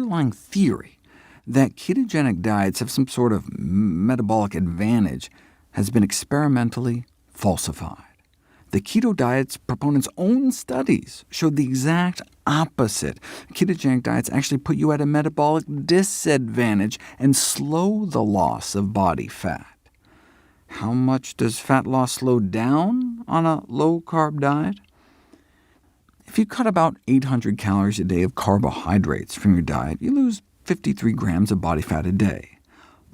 underlying theory that ketogenic diets have some sort of metabolic advantage has been experimentally falsified. The keto diet's proponents' own studies showed the exact opposite. Ketogenic diets actually put you at a metabolic disadvantage and slow the loss of body fat. How much does fat loss slow down on a low-carb diet? If you cut about 800 calories a day of carbohydrates from your diet, you lose 53 grams of body fat a day.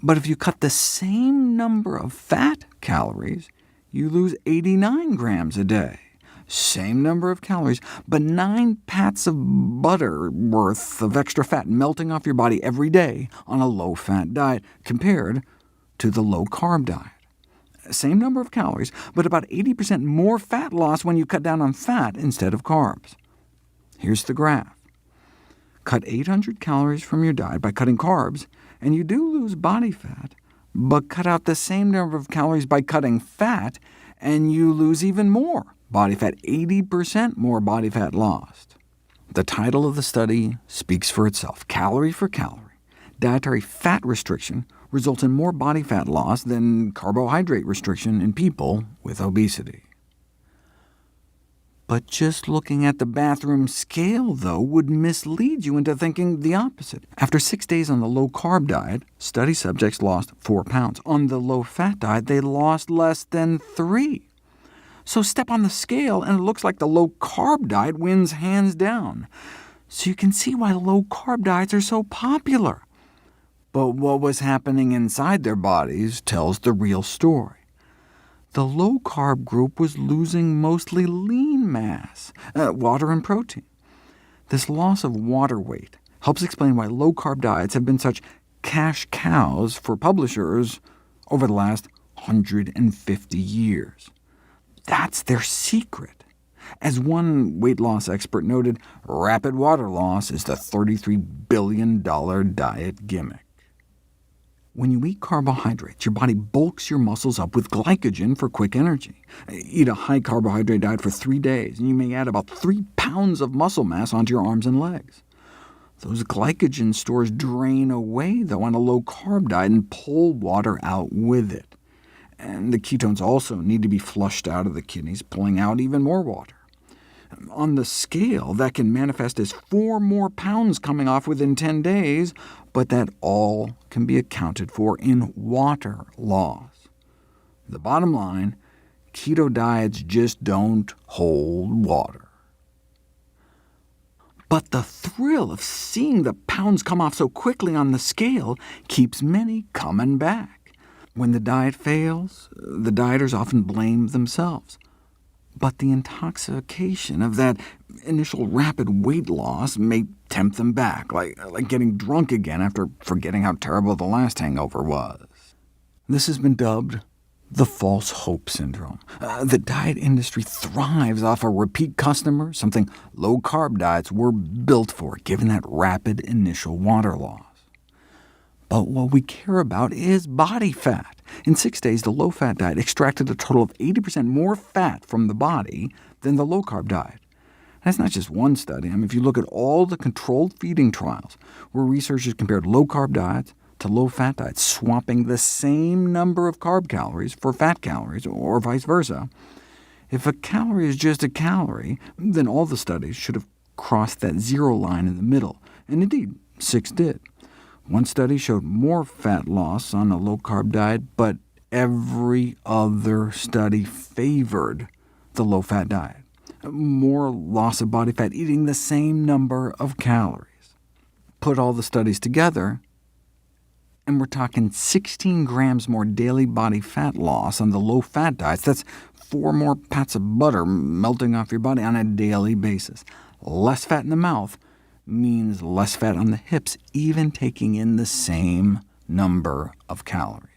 But if you cut the same number of fat calories, you lose 89 grams a day. Same number of calories, but 9 pats of butter worth of extra fat melting off your body every day on a low-fat diet, compared to the low-carb diet. Same number of calories, but about 80% more fat loss when you cut down on fat instead of carbs. Here's the graph. Cut 800 calories from your diet by cutting carbs, and you do lose body fat, but cut out the same number of calories by cutting fat, and you lose even more body fat, 80% more body fat lost. The title of the study speaks for itself. Calorie for calorie, dietary fat restriction results in more body fat loss than carbohydrate restriction in people with obesity. But just looking at the bathroom scale, though, would mislead you into thinking the opposite. After 6 days on the low-carb diet, study subjects lost 4 pounds. On the low-fat diet, they lost less than 3. So step on the scale, and it looks like the low-carb diet wins hands down. So you can see why low-carb diets are so popular. But what was happening inside their bodies tells the real story. The low-carb group was losing mostly lean mass, water and protein. This loss of water weight helps explain why low-carb diets have been such cash cows for publishers over the last 150 years. That's their secret. As one weight loss expert noted, rapid water loss is the $33 billion diet gimmick. When you eat carbohydrates, your body bulks your muscles up with glycogen for quick energy. Eat a high-carbohydrate diet for 3 days, and you may add about 3 pounds of muscle mass onto your arms and legs. Those glycogen stores drain away, though, on a low-carb diet and pull water out with it. And the ketones also need to be flushed out of the kidneys, pulling out even more water. On the scale, that can manifest as 4 more pounds coming off within 10 days, but that all can be accounted for in water loss. The bottom line, keto diets just don't hold water. But the thrill of seeing the pounds come off so quickly on the scale keeps many coming back. When the diet fails, the dieters often blame themselves. But the intoxication of that initial rapid weight loss may tempt them back, like getting drunk again after forgetting how terrible the last hangover was. This has been dubbed the false hope syndrome. The diet industry thrives off a repeat customer, something low-carb diets were built for, given that rapid initial water loss. But what we care about is body fat. In 6 days, the low-fat diet extracted a total of 80% more fat from the body than the low-carb diet. That's not just one study. If you look at all the controlled feeding trials, where researchers compared low-carb diets to low-fat diets, swapping the same number of carb calories for fat calories, or vice versa, if a calorie is just a calorie, then all the studies should have crossed that zero line in the middle, and indeed, 6 did. One study showed more fat loss on a low-carb diet, but every other study favored the low-fat diet. More loss of body fat eating the same number of calories. Put all the studies together, and we're talking 16 grams more daily body fat loss on the low-fat diets. That's 4 more pats of butter melting off your body on a daily basis. Less fat in the mouth means less fat on the hips, even taking in the same number of calories.